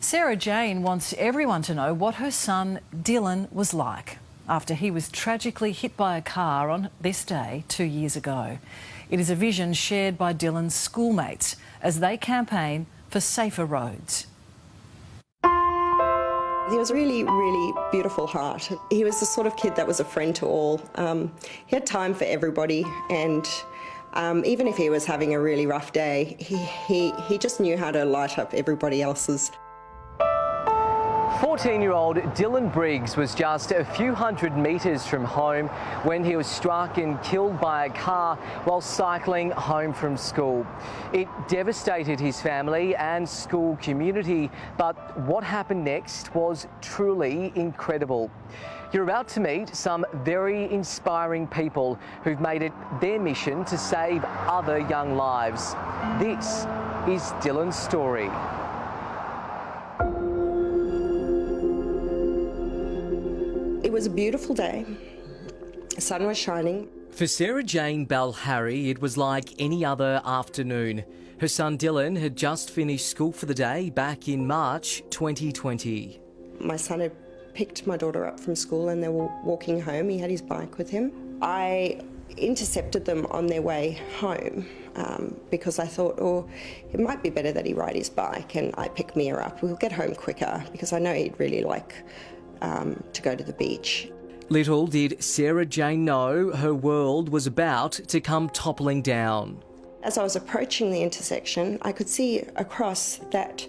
Sarah Jane wants everyone to know what her son Dylan was like after he was tragically hit by a car on this day 2 years ago. It is a vision shared by Dylan's schoolmates as they campaign for safer roads. He was a really, really beautiful heart. He was the sort of kid that was a friend to all. He had time for everybody, and even if he was having a really rough day, he just knew how to light up everybody else's. 14-year-old Dylan Briggs was just a few hundred metres from home when he was struck and killed by a car while cycling home from school. It devastated his family and school community, but what happened next was truly incredible. You're about to meet some very inspiring people who've made it their mission to save other young lives. This is Dylan's story. It was a beautiful day. The sun was shining. For Sarah Jane Bell-Harry, it was like any other afternoon. Her son Dylan had just finished school for the day back in March 2020. My son had picked my daughter up from school and they were walking home. He had his bike with him. I intercepted them on their way home because I thought, oh, it might be better that he ride his bike and I pick Mia up. We'll get home quicker because I know he'd really like to go to the beach. Little did Sarah Jane know her world was about to come toppling down. As I was approaching the intersection, I could see across that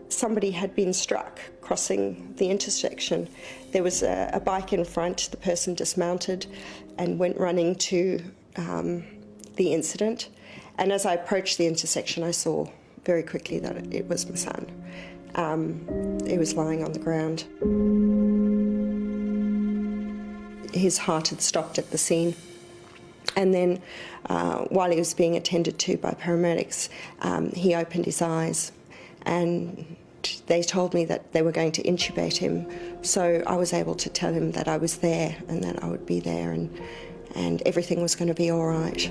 somebody had been struck crossing the intersection. There was a bike in front. The person dismounted and went running to the incident. And as I approached the intersection, I saw very quickly that it was my son. He was lying on the ground. His heart had stopped at the scene. And then while he was being attended to by paramedics, he opened his eyes and they told me that they were going to intubate him. So I was able to tell him that I was there and that I would be there and everything was going to be all right.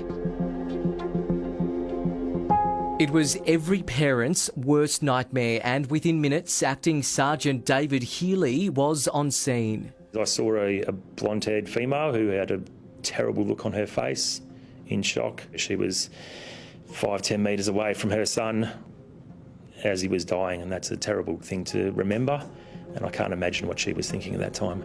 It was every parent's worst nightmare, and within minutes, Acting Sergeant David Healy was on scene. I saw a blonde-haired female who had a terrible look on her face, in shock. She was 5-10 metres away from her son as he was dying, and that's a terrible thing to remember, and I can't imagine what she was thinking at that time.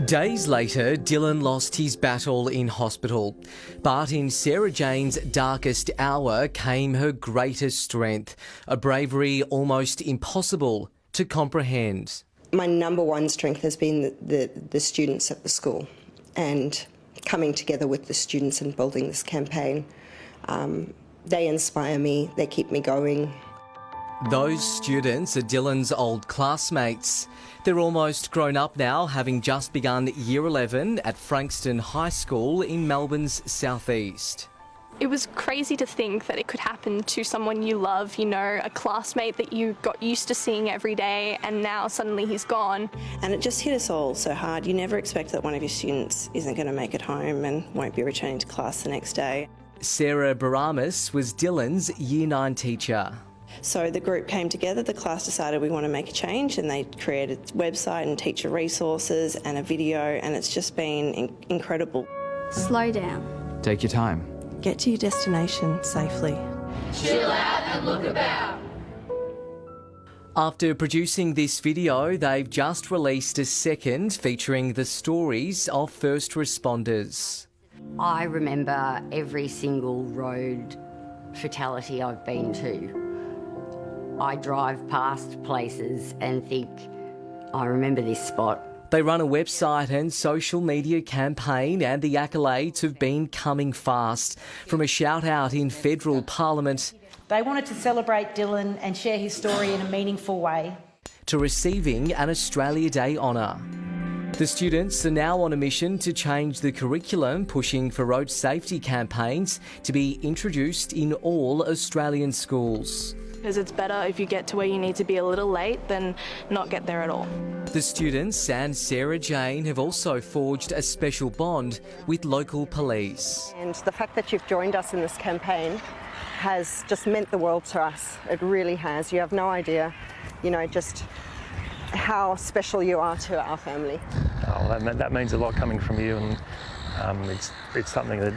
Days later, Dylan lost his battle in hospital. But in Sarah Jane's darkest hour came her greatest strength, a bravery almost impossible to comprehend. My number one strength has been the students at the school and coming together with the students and building this campaign. They inspire me, they keep me going. Those students are Dylan's old classmates. They're almost grown up now, having just begun Year 11 at Frankston High School in Melbourne's southeast. It was crazy to think that it could happen to someone you love, you know, a classmate that you got used to seeing every day, and now suddenly he's gone. And it just hit us all so hard. You never expect that one of your students isn't going to make it home and won't be returning to class the next day. Sarah Baramis was Dylan's Year 9 teacher. So the group came together, the class decided we want to make a change, and they created a website and teacher resources and a video, and it's just been incredible. Slow down. Take your time. Get to your destination safely. Chill out and look about. After producing this video, they've just released a second featuring the stories of first responders. I remember every single road fatality I've been to. I drive past places and think, I remember this spot. They run a website and social media campaign, and the accolades have been coming fast. From a shout-out in federal parliament... They wanted to celebrate Dylan and share his story in a meaningful way. ...to receiving an Australia Day honour. The students are now on a mission to change the curriculum, pushing for road safety campaigns to be introduced in all Australian schools. Because it's better if you get to where you need to be a little late than not get there at all. The students and Sarah Jane have also forged a special bond with local police. And the fact that you've joined us in this campaign has just meant the world to us. It really has. You have no idea, just how special you are to our family. Oh, that means a lot coming from you, and it's something that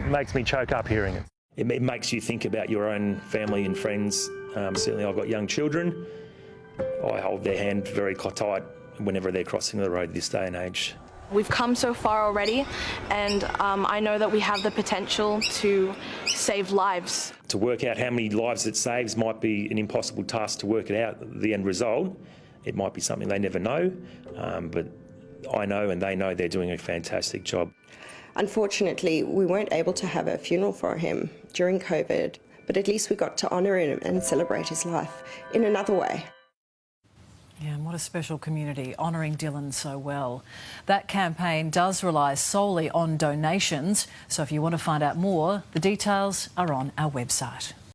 makes me choke up hearing it. It makes you think about your own family and friends. Certainly I've got young children. I hold their hand very tight whenever they're crossing the road this day and age. We've come so far already, and I know that we have the potential to save lives. To work out how many lives it saves might be an impossible task to work it out, the end result. It might be something they never know, but I know and they know they're doing a fantastic job. Unfortunately, we weren't able to have a funeral for him during COVID, but at least we got to honour him and celebrate his life in another way. Yeah, and what a special community, honouring Dylan so well. That campaign does rely solely on donations, so if you want to find out more, the details are on our website.